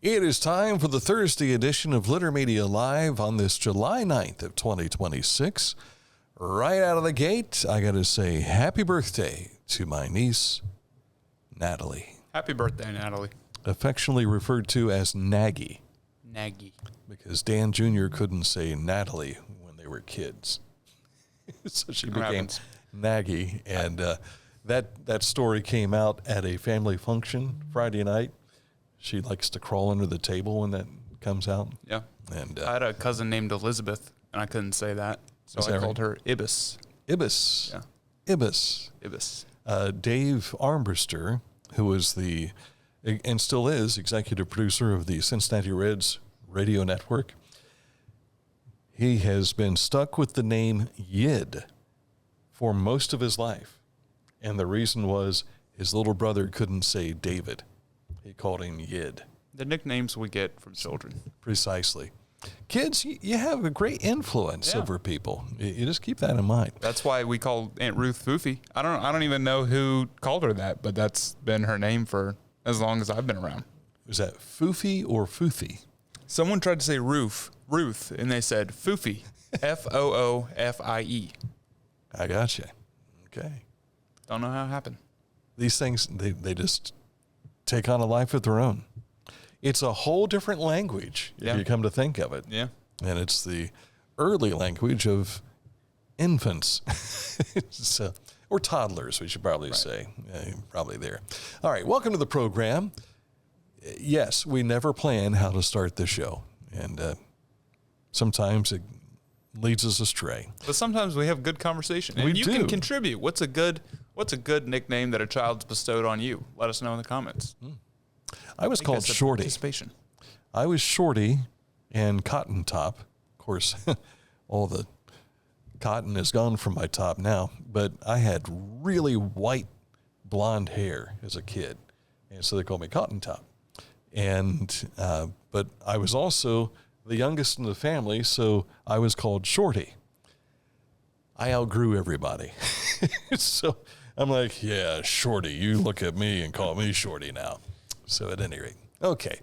It is time for the Thursday edition of Litter Media Live on this July 9th of 2026. Right out of the gate, I got to say happy birthday to my niece, Natalie. Happy birthday, Natalie. Affectionately referred to as Nagy. Nagy. Because Dan Jr. couldn't say Natalie when they were kids. So she became Nagy. And that story came out at a family function Friday night. She likes to crawl under the table when that comes out. Yeah. And I had a cousin named Elizabeth, and I couldn't say that. So I called her Ibis. Ibis. Yeah. Ibis. Ibis. Dave Armbruster, who was and still is, executive producer of the Cincinnati Reds radio network, he has been stuck with the name Yid for most of his life. And the reason was his little brother couldn't say David. He called him Yid. The nicknames we get from children. Precisely. Kids, you have a great influence over people. You just keep that in mind. That's why we call Aunt Ruth Foofy. I don't even know who called her that, but that's been her name for as long as I've been around. Was that Foofy or Foofy? Someone tried to say Ruth, and they said Foofy, Foofie. I gotcha. Okay. Don't know how it happened. These things, they just take on a life of their own. It's a whole different language if you come to think of it. Yeah. And it's the early language of infants. Or toddlers, we should probably say. Probably there. All right, welcome to the program. Yes, we never plan how to start the show. And sometimes it leads us astray. But sometimes we have good conversation. And you can contribute. What's a good nickname that a child's bestowed on you? Let us know in the comments. I was called Shorty. Participation. I was Shorty and Cotton Top. Of course, all the cotton is gone from my top now, but I had really white blonde hair as a kid. And so they called me Cotton Top. And, but I was also the youngest in the family, so I was called Shorty. I outgrew everybody. So I'm like, yeah, Shorty, you look at me and call me Shorty now. So at any rate, okay.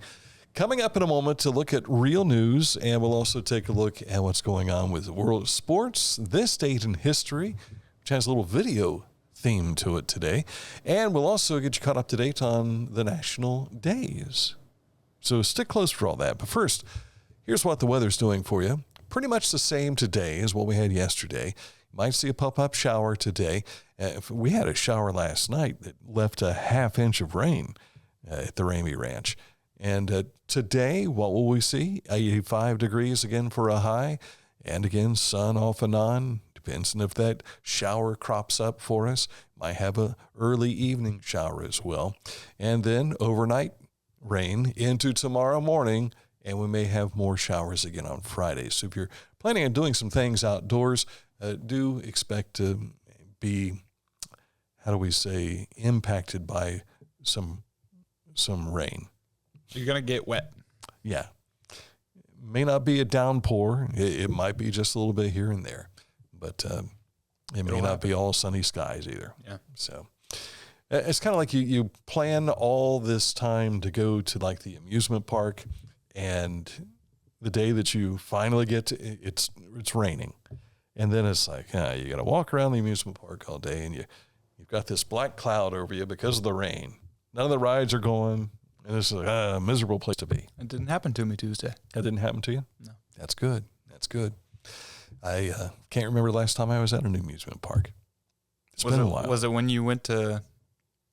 Coming up in a moment to look at real news, and we'll also take a look at what's going on with the world of sports, this date in history, which has a little video theme to it today. And we'll also get you caught up to date on the national days. So stick close for all that. But first, here's what the weather's doing for you. Pretty much the same today as what we had yesterday. You might see a pop-up shower today. We had a shower last night that left a half inch of rain at the Ramey Ranch. And today, what will we see? 85 degrees again for a high. And again, sun off and on. Depends on if that shower crops up for us. Might have an early evening shower as well. And then overnight rain into tomorrow morning. And we may have more showers again on Friday. So if you're planning on doing some things outdoors, do expect to be, impacted by some rain. You're going to get wet. Yeah. May not be a downpour. It might be just a little bit here and there. But it may not be all sunny skies either. Yeah. So it's kind of like you plan all this time to go to like the amusement park, and the day that you finally get to it's raining. And then it's like, you got to walk around the amusement park all day, and you've got this black cloud over you because of the rain. None of the rides are going. And this is a miserable place to be. It didn't happen to me Tuesday. That didn't happen to you? No. That's good. That's good. I can't remember the last time I was at an amusement park. It's been a while. Was it when you went to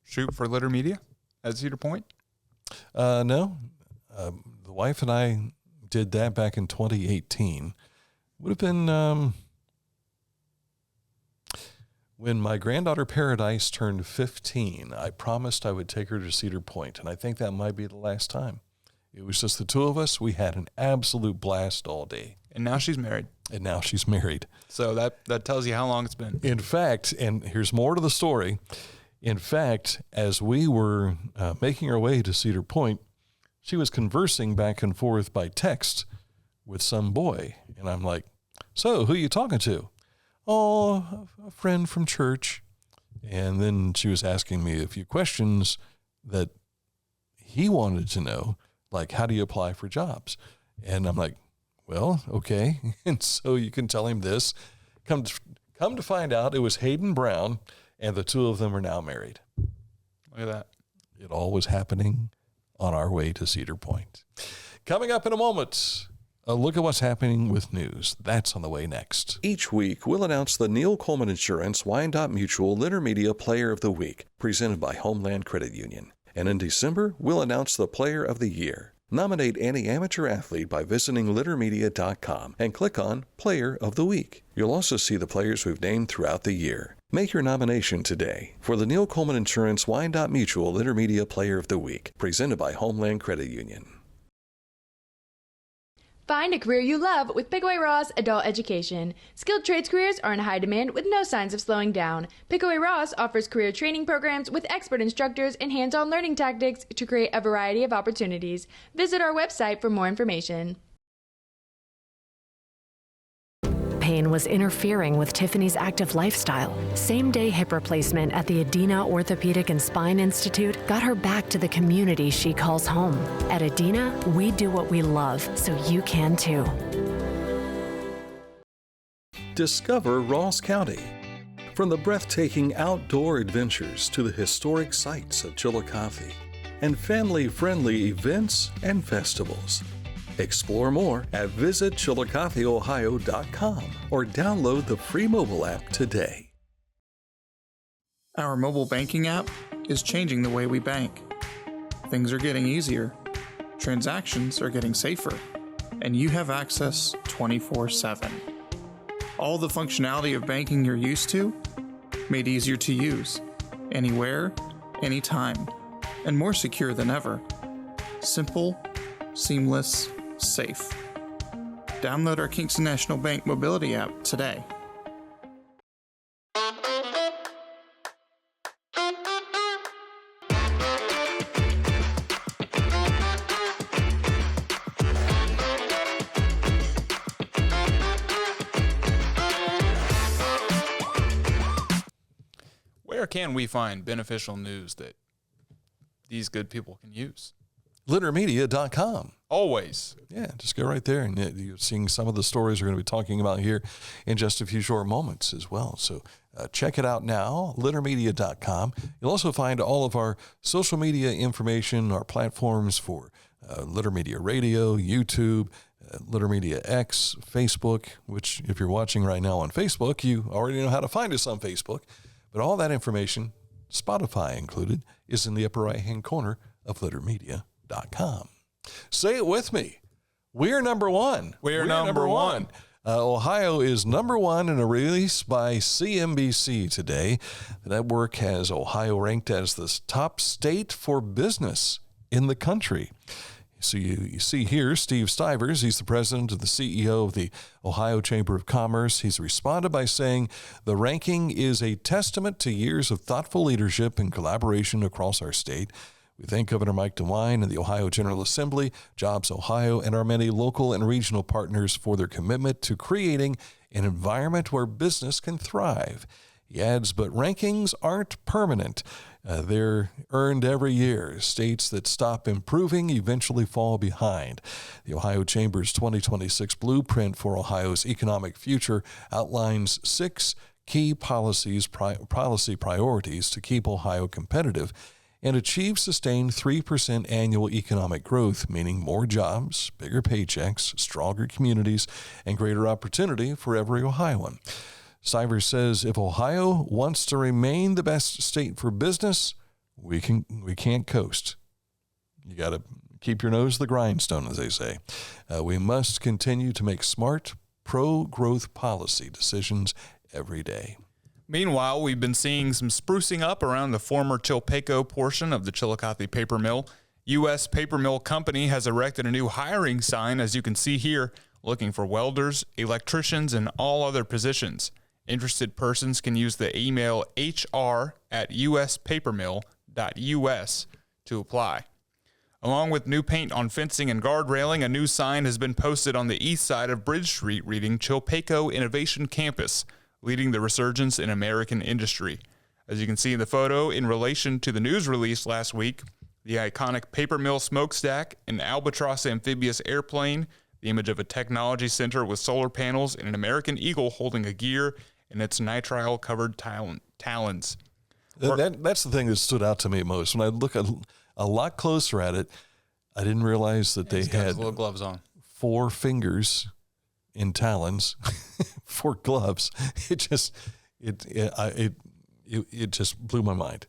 shoot for Litter Media at Cedar Point? No. The wife and I did that back in 2018. Would have been when my granddaughter Paradise turned 15, I promised I would take her to Cedar Point, and I think that might be the last time. It was just the two of us. We had an absolute blast all day. And now she's married. So that tells you how long it's been. In fact, and here's more to the story. In fact, as we were making our way to Cedar Point, she was conversing back and forth by text with some boy. And I'm like, so who are you talking to? Oh, a friend from church. And then she was asking me a few questions that he wanted to know like, how do you apply for jobs? And I'm like, well, okay. And so you can tell him this. Come to find out, it was Hayden Brown, and the two of them are now married. Look at that. It all was happening on our way to Cedar Point. Coming up in a moment, a look at what's happening with news. That's on the way next. Each week, we'll announce the Neil Coleman Insurance Wyandotte Mutual Intermedia Player of the Week, presented by Homeland Credit Union. And in December, we'll announce the Player of the Year. Nominate any amateur athlete by visiting littermedia.com and click on Player of the Week. You'll also see the players we've named throughout the year. Make your nomination today for the Neil Coleman Insurance Wyandotte Mutual Intermedia Player of the Week, presented by Homeland Credit Union. Find a career you love with Pickaway Ross Adult Education. Skilled trades careers are in high demand with no signs of slowing down. Pickaway Ross offers career training programs with expert instructors and hands-on learning tactics to create a variety of opportunities. Visit our website for more information. Pain was interfering with Tiffany's active lifestyle. Same-day hip replacement at the Adina Orthopedic and Spine Institute got her back to the community she calls home. At Adina, we do what we love, so you can too. Discover Ross County. From the breathtaking outdoor adventures to the historic sights of Chillicothe and family-friendly events and festivals. Explore more at visitchillicotheohio.com or download the free mobile app today. Our mobile banking app is changing the way we bank. Things are getting easier, transactions are getting safer, and you have access 24/7. All the functionality of banking you're used to, made easier to use, anywhere, anytime, and more secure than ever. Simple, seamless, safe. Download our Kingston National Bank mobility app today. Where can we find beneficial news that these good people can use? Littermedia.com. Always. Yeah, just go right there, and you're seeing some of the stories we're going to be talking about here in just a few short moments as well. So check it out now, littermedia.com. You'll also find all of our social media information, our platforms for Litter Media Radio, YouTube, Litter Media X, Facebook, which if you're watching right now on Facebook, you already know how to find us on Facebook. But all that information, Spotify included, is in the upper right-hand corner of littermedia.com. Say it with me. We're number one. We're number one. Ohio is number one in a release by CNBC today. The network has Ohio ranked as the top state for business in the country. So you see here, Steve Stivers, he's the president and the CEO of the Ohio Chamber of Commerce. He's responded by saying, the ranking is a testament to years of thoughtful leadership and collaboration across our state. We thank Governor Mike DeWine and the Ohio General Assembly, Jobs Ohio, and our many local and regional partners for their commitment to creating an environment where business can thrive. He adds, but rankings aren't permanent. They're earned every year. States that stop improving eventually fall behind. The Ohio Chamber's 2026 Blueprint for Ohio's Economic Future outlines 6 key policy priorities to keep Ohio competitive and achieve sustained 3% annual economic growth, meaning more jobs, bigger paychecks, stronger communities, and greater opportunity for every Ohioan. Stivers says if Ohio wants to remain the best state for business, we can't coast. You got to keep your nose to the grindstone, as they say. We must continue to make smart, pro-growth policy decisions every day. Meanwhile, we've been seeing some sprucing up around the former Chillicothe portion of the Chillicothe paper mill. U.S. Paper Mill Company has erected a new hiring sign, as you can see here, looking for welders, electricians, and all other positions. Interested persons can use the email hr@uspapermill.us to apply. Along with new paint on fencing and guard railing, a new sign has been posted on the east side of Bridge Street reading Chillicothe Innovation Campus, leading the resurgence in American industry. As you can see in the photo, in relation to the news release last week, the iconic paper mill smokestack, an Albatross amphibious airplane, the image of a technology center with solar panels, and an American eagle holding a gear in its nitrile-covered talons. That's the thing that stood out to me most. When I look a lot closer at it, I didn't realize that they had little gloves on. 4 fingers in talons, 4 gloves. It just blew my mind.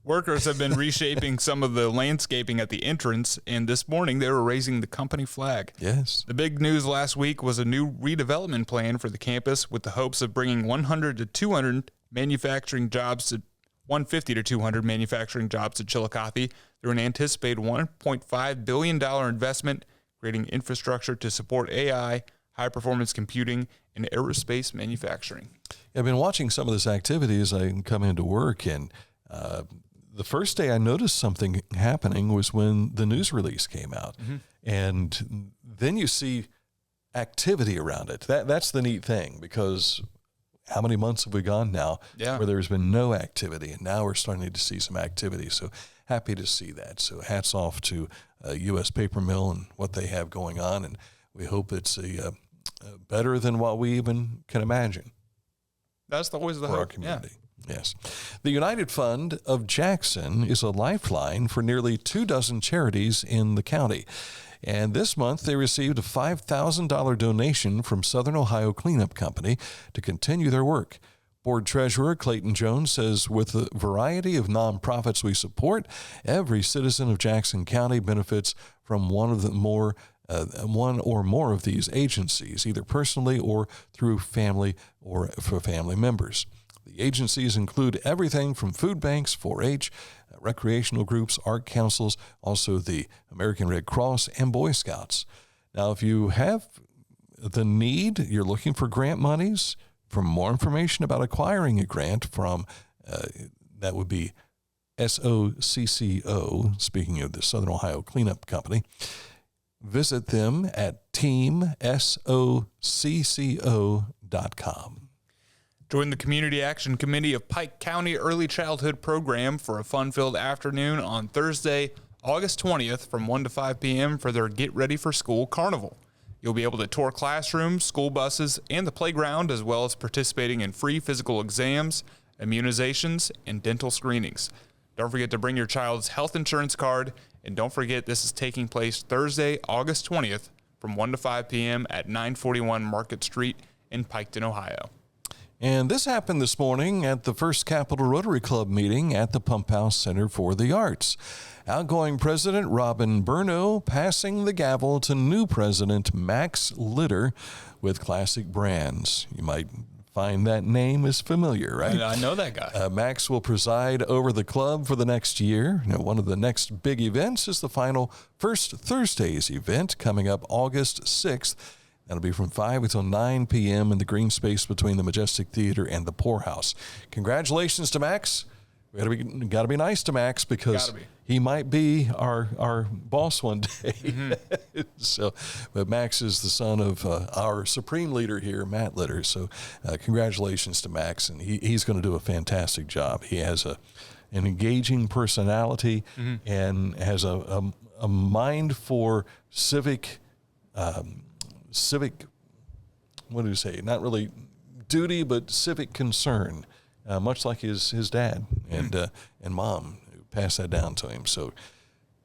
Workers have been reshaping some of the landscaping at the entrance, and this morning they were raising the company flag. Yes. The big news last week was a new redevelopment plan for the campus with the hopes of bringing 100 to 200 manufacturing jobs to 150 to 200 manufacturing jobs to Chillicothe through an anticipated $1.5 billion investment, creating infrastructure to support AI, high-performance computing, and aerospace manufacturing. I've been watching some of this activity as I come into work, and the first day I noticed something happening was when the news release came out. Mm-hmm. And then you see activity around it. That's the neat thing, because how many months have we gone now where there's been no activity, and now we're starting to see some activity. So happy to see that. So hats off to U.S. Paper Mill and what they have going on, and we hope it's better than what we even can imagine. That's always the hope for our community. Yeah. Yes. The United Fund of Jackson is a lifeline for nearly 24 charities in the county. And this month, they received a $5,000 donation from Southern Ohio Cleanup Company to continue their work. Board Treasurer Clayton Jones says, with the variety of nonprofits we support, every citizen of Jackson County benefits from one or more of these agencies, either personally or through family or for family members. The agencies include everything from food banks, 4-H, recreational groups, art councils, also the American Red Cross, and Boy Scouts. Now, if you have the need, you're looking for grant monies, for more information about acquiring a grant from, that would be SOCCO, speaking of the Southern Ohio Cleanup Company, visit them at teamsocco.com. Join the Community Action Committee of Pike County Early Childhood Program for a fun-filled afternoon on Thursday, August 20th from 1 to 5 p.m. for their Get Ready for School Carnival. You'll be able to tour classrooms, school buses, and the playground, as well as participating in free physical exams, immunizations, and dental screenings. Don't forget to bring your child's health insurance card, and don't forget this is taking place Thursday, August 20th from 1 to 5 p.m. at 941 Market Street in Piketon, Ohio. And this happened this morning at the First Capital Rotary Club meeting at the Pump House Center for the Arts. Outgoing President Robin Burno passing the gavel to new President Max Litter with Classic Brands. You might find that name is familiar, right? I know that guy. Max will preside over the club for the next year. Now, one of the next big events is the final First Thursdays event coming up August 6th. That'll be from 5 until 9 p.m. in the green space between the Majestic Theater and the Poorhouse. Congratulations to Max. We gotta be nice to Max, because he might be our boss one day. Mm-hmm. But Max is the son of our supreme leader here, Matt Litter. So congratulations to Max, and he's going to do a fantastic job. He has an engaging personality, mm-hmm. and has a mind for civic, what do you say? Not really duty, but civic concern, much like his dad and mom, who passed that down to him. So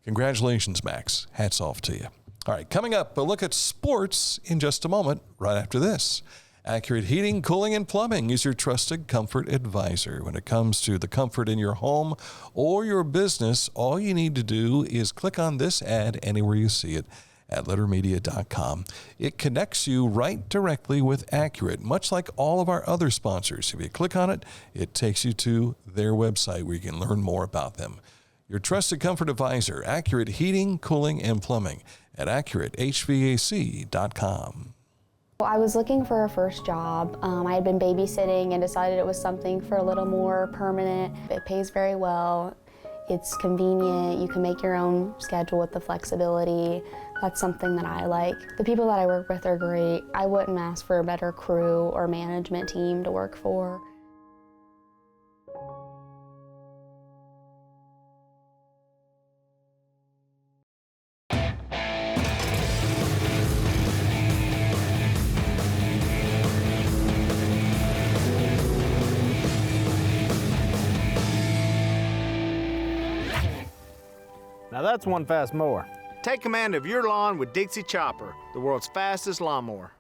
congratulations, Max. Hats off to you. All right, coming up, a look at sports in just a moment, right after this. Accurate Heating, Cooling, and Plumbing is your trusted comfort advisor. When it comes to the comfort in your home or your business, all you need to do is click on this ad anywhere you see it at lettermedia.com. It connects you right directly with Accurate, much like all of our other sponsors. If you click on it, it takes you to their website where you can learn more about them. Your trusted comfort advisor, Accurate Heating, Cooling, and Plumbing at AccurateHVAC.com. I was looking for a first job. I had been babysitting and decided it was something for a little more permanent. It pays very well. It's convenient. You can make your own schedule with the flexibility. That's something that I like. The people that I work with are great. I wouldn't ask for a better crew or management team to work for. that's one fast mower. Take command of your lawn with Dixie Chopper, the world's fastest lawnmower.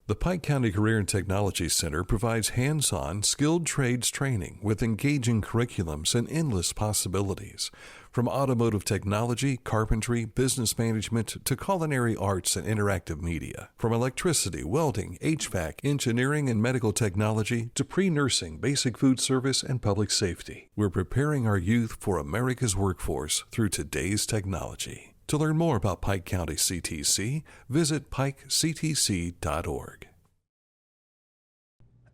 The Pike County Career and Technology Center provides hands-on, skilled trades training with engaging curriculums and endless possibilities. From automotive technology, carpentry, business management, to culinary arts and interactive media. From electricity, welding, HVAC, engineering, and medical technology to pre-nursing, basic food service, and public safety. We're preparing our youth for America's workforce through today's technology. To learn more about Pike County CTC, visit pikectc.org.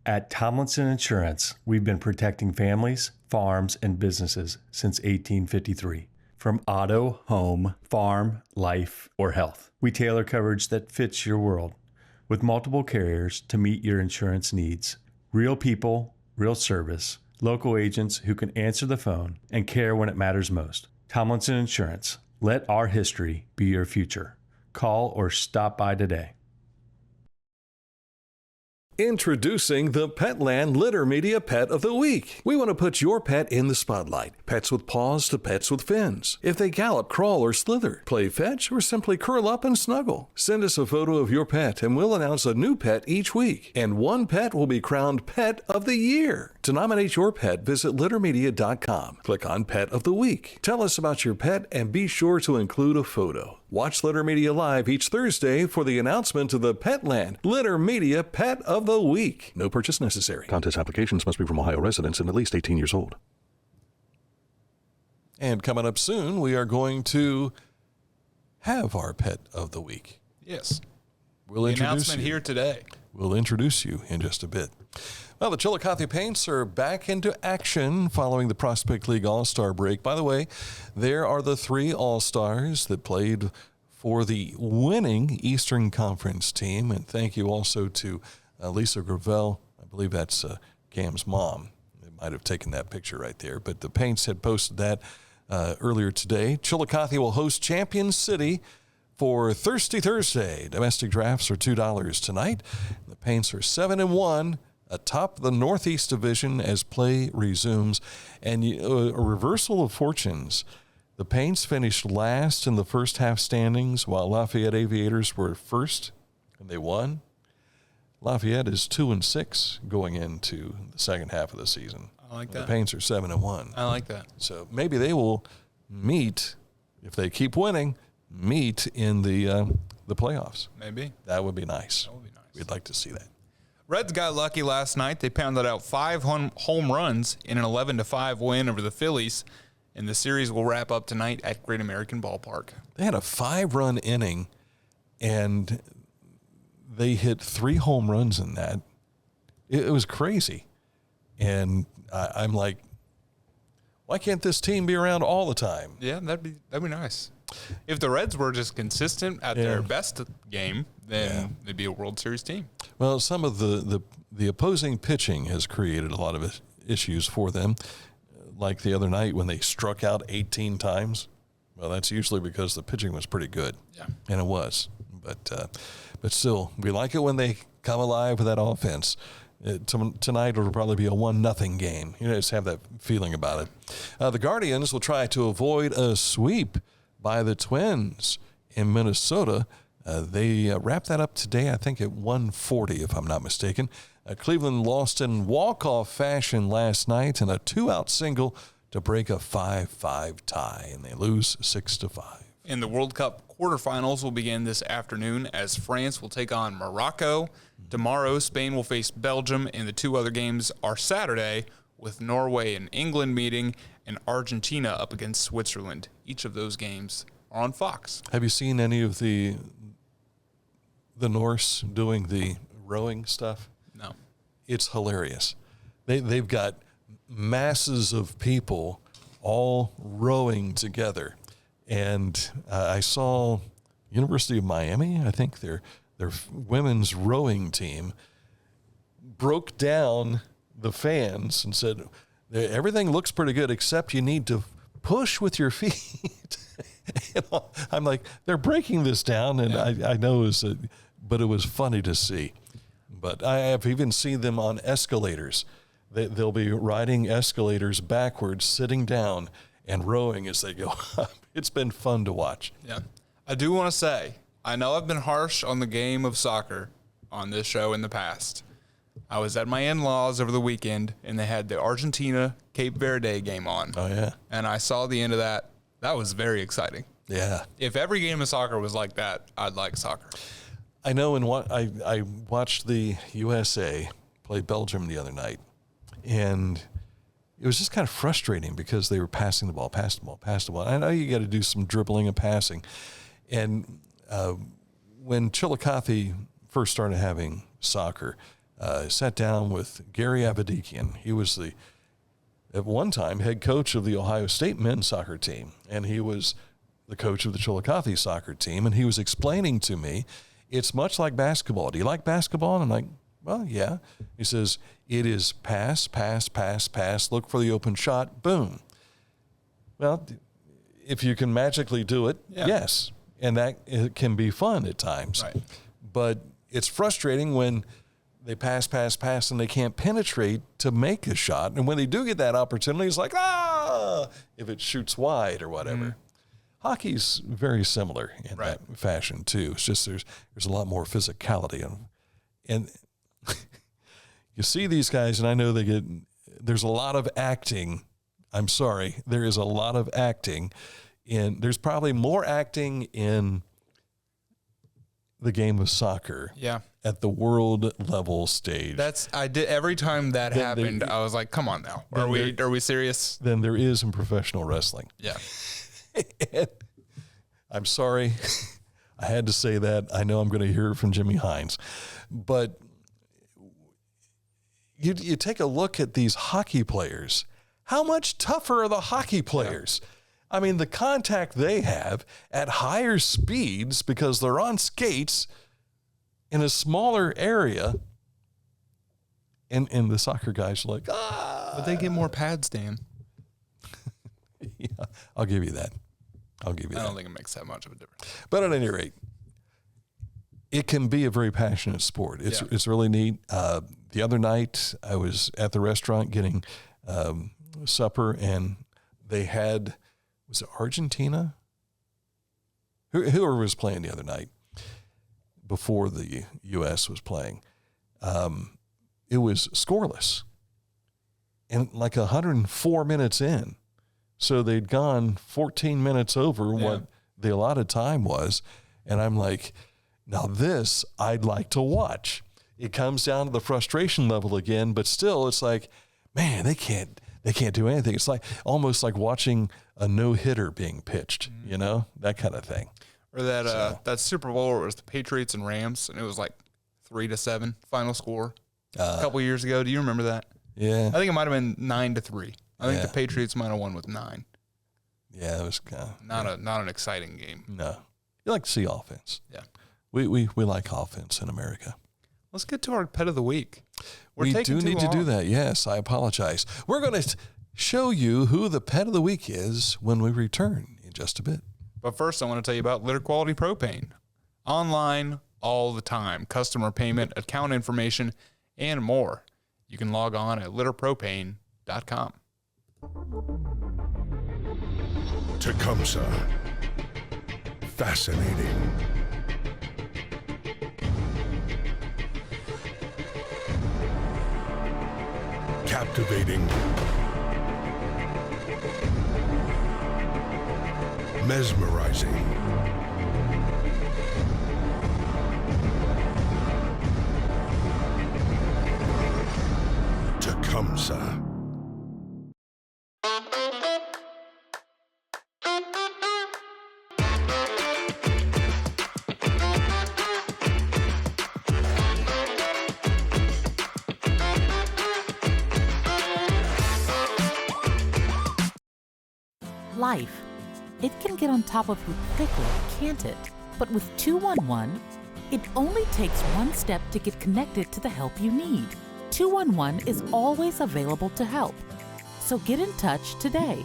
At Tomlinson Insurance, we've been protecting families, farms, and businesses since 1853. From auto, home, farm, life, or health, we tailor coverage that fits your world with multiple carriers to meet your insurance needs. Real people, real service, local agents who can answer the phone and care when it matters most. Tomlinson Insurance. Let our history be your future. Call or stop by today. Introducing the Petland Litter Media Pet of the Week. We want to put your pet in the spotlight. Pets with paws to pets with fins. If they gallop, crawl, or slither, play fetch, or simply curl up and snuggle. Send us a photo of your pet and we'll announce a new pet each week. And one pet will be crowned Pet of the Year. To nominate your pet, visit littermedia.com. Click on Pet of the Week. Tell us about your pet and be sure to include a photo. Watch Litter Media Live each Thursday for the announcement of the Petland Litter Media Pet of the Week. No purchase necessary. Contest applications must be from Ohio residents and at least 18 years old. And coming up soon, we are going to have our Pet of the Week. Yes. We'll the introduce announcement you. here today. We'll introduce you in just a bit. Well, the Chillicothe Paints are back into action following the Prospect League All-Star break. By the way, there are the 3 All-Stars that played for the winning Eastern Conference team. And thank you also to Lisa Gravel. I believe that's Cam's mom. They might have taken that picture right there. But the Paints had posted that earlier today. Chillicothe will host Champion City for Thirsty Thursday. Domestic drafts are $2 tonight. The Paints are 7-1. Atop the Northeast Division as play resumes. And a reversal of fortunes. The Paints finished last in the first half standings, while Lafayette Aviators were first, and they won. Lafayette is 2-6 going into the second half of the season. I like that. The Paints are 7-1. I like that. So maybe they will meet, if they keep winning, meet in the playoffs. Maybe. That would be nice. That would be nice. We'd like to see that. Reds got lucky last night. They pounded out 5 home runs in an 11-5 win over the Phillies, and the series will wrap up tonight at Great American Ballpark. They had a 5-run inning, and they hit 3 home runs in that. It was crazy. And I'm like, why can't this team be around all the time? Yeah, that'd be nice. If the Reds were just consistent at their best game, then they'd be a World Series team. Well, some of the opposing pitching has created a lot of issues for them. Like the other night when they struck out 18 times. Well, that's usually because the pitching was pretty good. Yeah. And it was. But still, we like it when they come alive with that offense. Tonight it'll probably be a 1-0 game. You just have that feeling about it. The Guardians will try to avoid a sweep by the Twins in Minnesota. They wrapped that up today, I think, at 1:40, if I'm not mistaken. Cleveland lost in walk-off fashion last night in a 2-out single to break a 5-5 tie, and they lose 6-5. And the World Cup quarterfinals will begin this afternoon as France will take on Morocco. Tomorrow, Spain will face Belgium, and the 2 other games are Saturday, with Norway and England meeting and Argentina up against Switzerland. Each of those games are on Fox. Have you seen any of the Norse doing the rowing stuff? No. It's hilarious. They've got masses of people all rowing together. And I saw University of Miami, I think their women's rowing team broke down the fans and said, everything looks pretty good except you need to push with your feet. I'm like, they're breaking this down, and I know but it was funny to see. But I have even seen them on escalators. They'll be riding escalators backwards, sitting down, and rowing as they go up. It's been fun to watch. Yeah. I do want to say, I know I've been harsh on the game of soccer on this show in the past. I was at my in-laws over the weekend, and they had the Argentina-Cape Verde game on. Oh, yeah. And I saw the end of that. That was very exciting. Yeah. If every game of soccer was like that, I'd like soccer. I know I watched the USA play Belgium the other night, and it was just kind of frustrating because they were passing the ball, pass the ball. I know you got to do some dribbling and passing. And when Chillicothe first started having soccer, I sat down with Gary Avedikian. He was at one time, head coach of the Ohio State men's soccer team, and he was the coach of the Chillicothe soccer team, and he was explaining to me, it's much like basketball. Do you like basketball? And I'm like, well, yeah. He says, it is pass, pass, pass, pass, look for the open shot, boom. Well, if you can magically do it, yes. And that it can be fun at times. Right. But it's frustrating when they pass, pass, pass, and they can't penetrate to make a shot. And when they do get that opportunity, it's like, if it shoots wide or whatever. Mm. Hockey's very similar in that fashion, too. It's just there's a lot more physicality. And you see these guys, and I know there's a lot of acting. I'm sorry. There is a lot of acting. And there's probably more acting in the game of soccer. Yeah. At the world level stage. Every time that happened, I was like, come on now. Are we serious? Than there is in professional wrestling. Yeah. I'm sorry. I had to say that. I know I'm going to hear it from Jimmy Hines. But you take a look at these hockey players. How much tougher are the hockey players? Yeah. I mean, the contact they have at higher speeds because they're on skates in a smaller area. And the soccer guys are like, But they get more pads, Dan. Yeah, I'll give you that. I don't think it makes that much of a difference. But at any rate, it can be a very passionate sport. It's really neat. The other night, I was at the restaurant getting supper, and they had, was it Argentina? Whoever was playing the other night before the U.S. was playing. It was scoreless. And like 104 minutes in. So they'd gone 14 minutes over what the allotted time was. And I'm like, now this I'd like to watch. It comes down to the frustration level again, but still it's like, man, they can't do anything. It's like almost like watching a no-hitter being pitched, that kind of thing. Or that Super Bowl where it was the Patriots and Rams, and it was like 3-7 final score a couple years ago. Do you remember that? Yeah. I think it might have been 9-3. I think the Patriots might have won with 9. Yeah, it was kind of not an exciting game. No, you like to see offense. Yeah, we like offense in America. Let's get to our pet of the week. We do need to do that. Yes, I apologize. We're going to show you who the pet of the week is when we return in just a bit. But first, I want to tell you about Litter Quality Propane. Online all the time, customer payment, account information, and more. You can log on at litterpropane.com. Tecumseh. Fascinating. Captivating. Mesmerizing. Tecumseh. Life. It can get on top of you quickly, can't it? But with 211, it only takes one step to get connected to the help you need. 211 is always available to help. So get in touch today.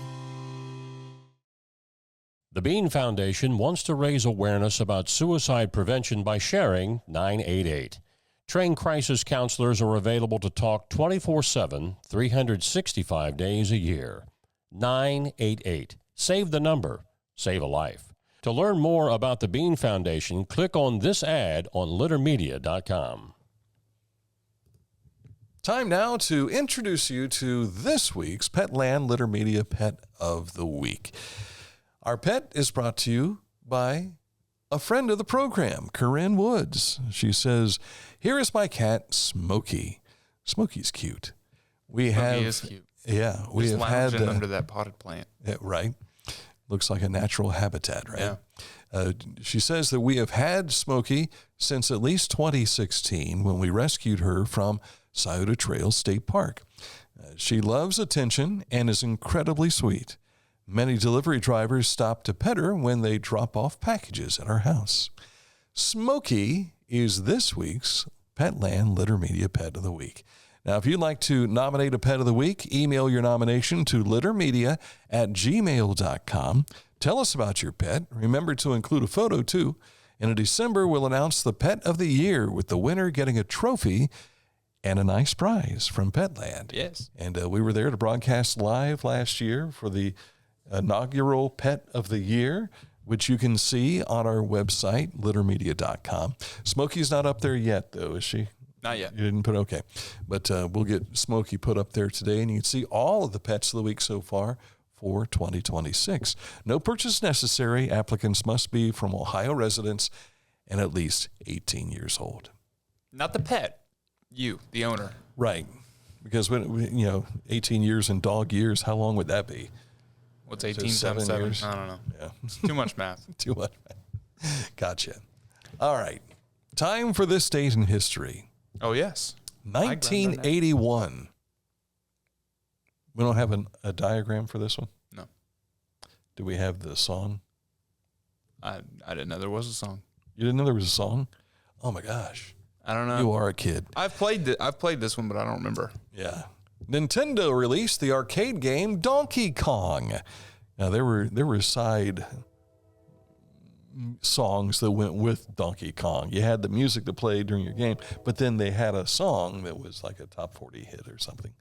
The Bean Foundation wants to raise awareness about suicide prevention by sharing 988. Trained crisis counselors are available to talk 24/7, 365 days a year. 988. Save the number. Save a life. To learn more about the Bean Foundation, click on this ad on littermedia.com. Time now to introduce you to this week's Petland Litter Media Pet of the Week. Our pet is brought to you by a friend of the program, Corinne Woods. She says, "Here is my cat, Smokey." Smokey's cute. Smokey is cute. Yeah, we Just have had lounging under that potted plant. Yeah, right. Looks like a natural habitat, right? Yeah. She says that we have had Smokey since at least 2016 when we rescued her from Scioto Trail State Park. She loves attention and is incredibly sweet. Many delivery drivers stop to pet her when they drop off packages at our house. Smokey is this week's Petland Litter Media Pet of the Week. Now, if you'd like to nominate a pet of the week, email your nomination to littermedia@gmail.com. Tell us about your pet. Remember to include a photo, too. And in December, we'll announce the Pet of the Year with the winner getting a trophy and a nice prize from Petland. Yes. And we were there to broadcast live last year for the inaugural Pet of the Year, which you can see on our website, littermedia.com. Smokey's not up there yet, though, is she? Not yet. You didn't put, okay. But we'll get Smokey put up there today, and you can see all of the pets of the week so far for 2026. No purchase necessary. Applicants must be from Ohio residents and at least 18 years old. Not the pet. You, the owner. Right. Because, when 18 years in dog years, how long would that be? What's 18 times 7? Years? I don't know. Yeah. Too much math. Too much math. Gotcha. All right. Time for this date in history. Oh, yes. 1981. We don't have a diagram for this one? No. Do we have the song? I didn't know there was a song. You didn't know there was a song? Oh, my gosh. I don't know. You are a kid. I've played this one, but I don't remember. Yeah. Nintendo released the arcade game Donkey Kong. Now, there were side songs that went with Donkey Kong. You had the music to play during your game, but then they had a song that was like a top 40 hit or something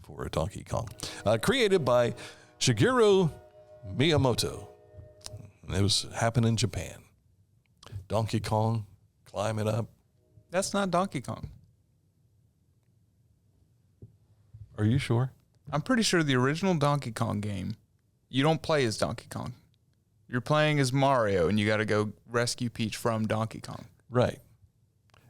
for Donkey Kong. Created by Shigeru Miyamoto. And it was happening in Japan. Donkey Kong climbing up. That's not Donkey Kong. Are you sure? I'm pretty sure the original Donkey Kong game, you don't play as Donkey Kong. You're playing as Mario, and you got to go rescue Peach from Donkey Kong. Right.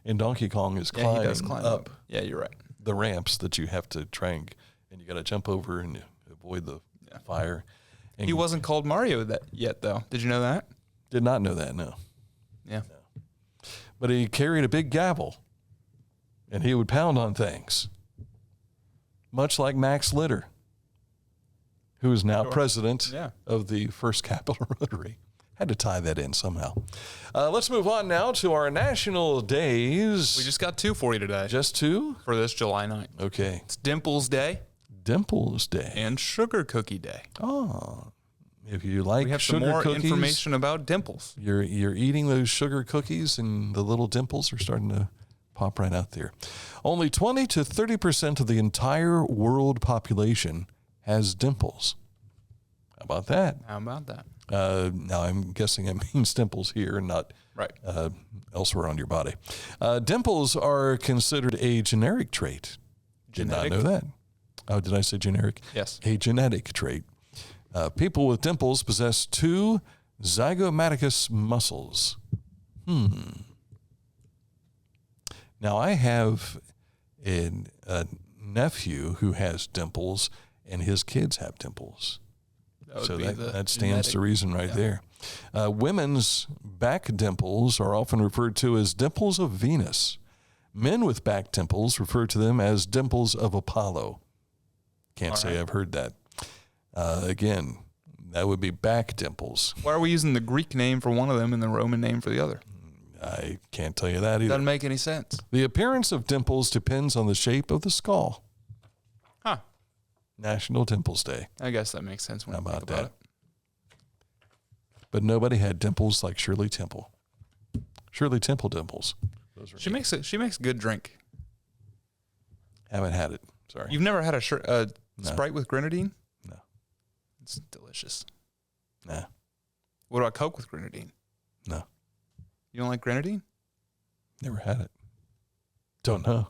And Donkey Kong is Yeah, he does climb up. Yeah, you're right. The ramps that you have to try and you got to jump over and avoid the fire. And He wasn't called Mario yet, though. Did you know that? Did not know that, no. Yeah. No. But he carried a big gavel, and he would pound on things, much like Max Litter, who is now president of the First Capital Rotary. Had to tie that in somehow. Let's move on now to our national days. We just got 2 for you today. Just 2? For this July 9th. Okay. It's Dimples Day. Dimples Day. And Sugar Cookie Day. Oh. If you like we have sugar some more cookies, information about dimples. You're eating those sugar cookies, and the little dimples are starting to pop right out there. Only 20 to 30% of the entire world population has dimples. How about that? How about that? Now, I'm guessing it means dimples here and not right. Elsewhere on your body. Dimples are considered a generic trait. Genetic? Did not know that. Oh, did I say generic? Yes. A genetic trait. People with dimples possess 2 zygomaticus muscles. Now, I have a nephew who has dimples, and his kids have dimples. So that stands to reason right there. Women's back dimples are often referred to as dimples of Venus. Men with back dimples refer to them as dimples of Apollo. Can't say I've heard that. Again, that would be back dimples. Why are we using the Greek name for one of them and the Roman name for the other? I can't tell you that either. Doesn't make any sense. The appearance of dimples depends on the shape of the skull. Huh. National Dimples Day. I guess that makes sense when How you think about about that? it. But nobody had dimples like Shirley Temple. Shirley Temple dimples. She makes a good drink. Haven't had it. Sorry. You've never had a Sprite with grenadine? No. It's delicious. Nah. What about Coke with grenadine? No. You don't like grenadine? Never had it. Don't know.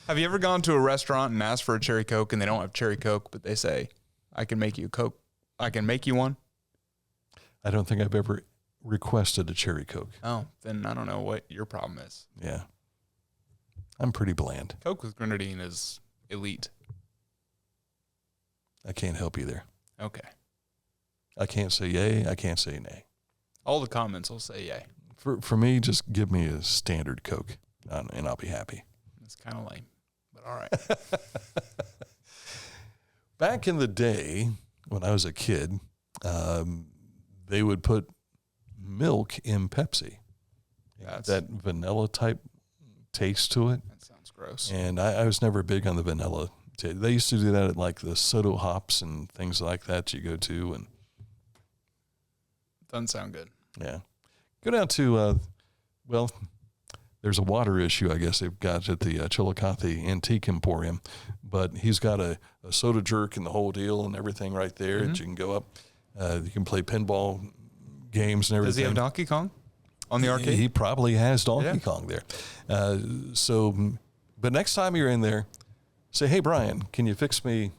Have you ever gone to a restaurant and asked for a cherry Coke and they don't have cherry Coke, but they say, I can make you a Coke. I can make you one? I don't think I've ever requested a cherry Coke. Oh, then I don't know what your problem is. Yeah. I'm pretty bland. Coke with grenadine is elite. I can't help you there. Okay. I can't say yay. I can't say nay. All the comments will say yay. For me, just give me a standard Coke, and I'll be happy. It's kind of lame, but all right. Back in the day, when I was a kid, they would put milk in Pepsi. That vanilla type taste to it. That sounds gross. And I was never big on the vanilla. They used to do that at like the Soda Hops and things like that you go to. And doesn't sound good. Yeah. Go down to, there's a water issue, I guess they've got at the Chillicothe Antique Emporium. But he's got a soda jerk and the whole deal and everything right there. Mm-hmm. And you can go up. You can play pinball games and everything. Does he have Donkey Kong on the arcade? He probably has Donkey Kong there. But next time you're in there, say, hey, Brian, can you fix me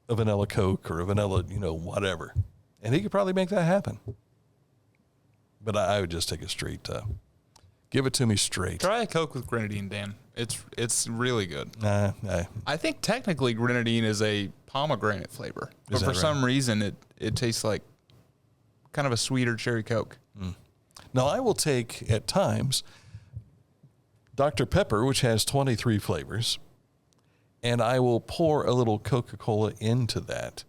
a vanilla Coke or a vanilla, whatever. And he could probably make that happen. But I would just take a straight, give it to me straight. Try a Coke with grenadine, Dan. It's really good. Nah. I think technically grenadine is a pomegranate flavor. But for some reason, it tastes like kind of a sweeter cherry Coke. Mm. Now, I will take, at times, Dr. Pepper, which has 23 flavors, and I will pour a little Coca-Cola into that,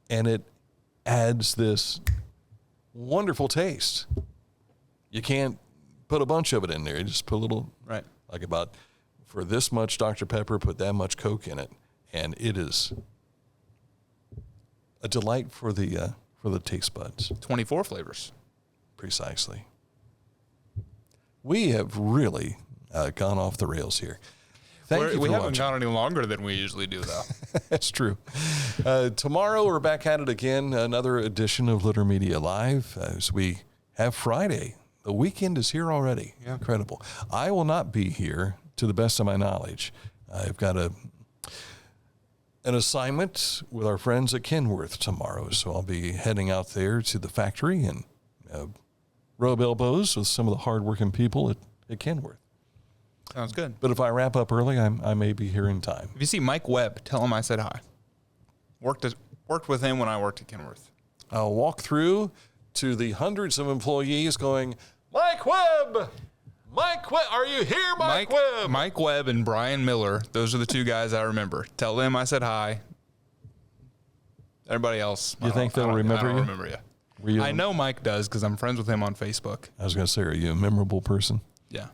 and it adds this wonderful taste. You can't put a bunch of it in there. You just put a little, like about, for this much Dr. Pepper, put that much Coke in it, and it is a delight for the taste buds. 24 flavors. Precisely. We have really gone off the rails here. We haven't gone any longer than we usually do, though. That's true. Tomorrow, we're back at it again. Another edition of Litter Media Live as we have Friday. The weekend is here already. Yeah. Incredible. I will not be here, to the best of my knowledge. I've got an assignment with our friends at Kenworth tomorrow, so I'll be heading out there to the factory and rub elbows with some of the hardworking people at Kenworth. Sounds good. But if I wrap up early, I may be here in time. If you see Mike Webb, tell him I said hi. Worked with him when I worked at Kenworth. I'll walk through to the hundreds of employees going, Mike Webb! Mike Webb! Are you here, Mike Webb? Mike Webb and Brian Miller, those are the two guys I remember. Tell them I said hi. Everybody else. You think they'll remember you? I don't remember you. I know Mike does because I'm friends with him on Facebook. I was going to say, are you a memorable person? Yeah.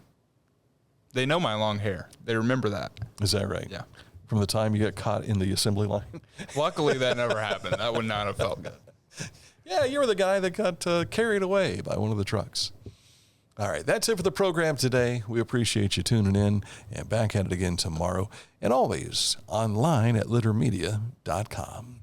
They know my long hair. They remember that. Is that right? Yeah. From the time you got caught in the assembly line? Luckily, that never happened. That would not have felt good. Yeah, you were the guy that got carried away by one of the trucks. All right, that's it for the program today. We appreciate you tuning in, and back at it again tomorrow, and always online at littermedia.com.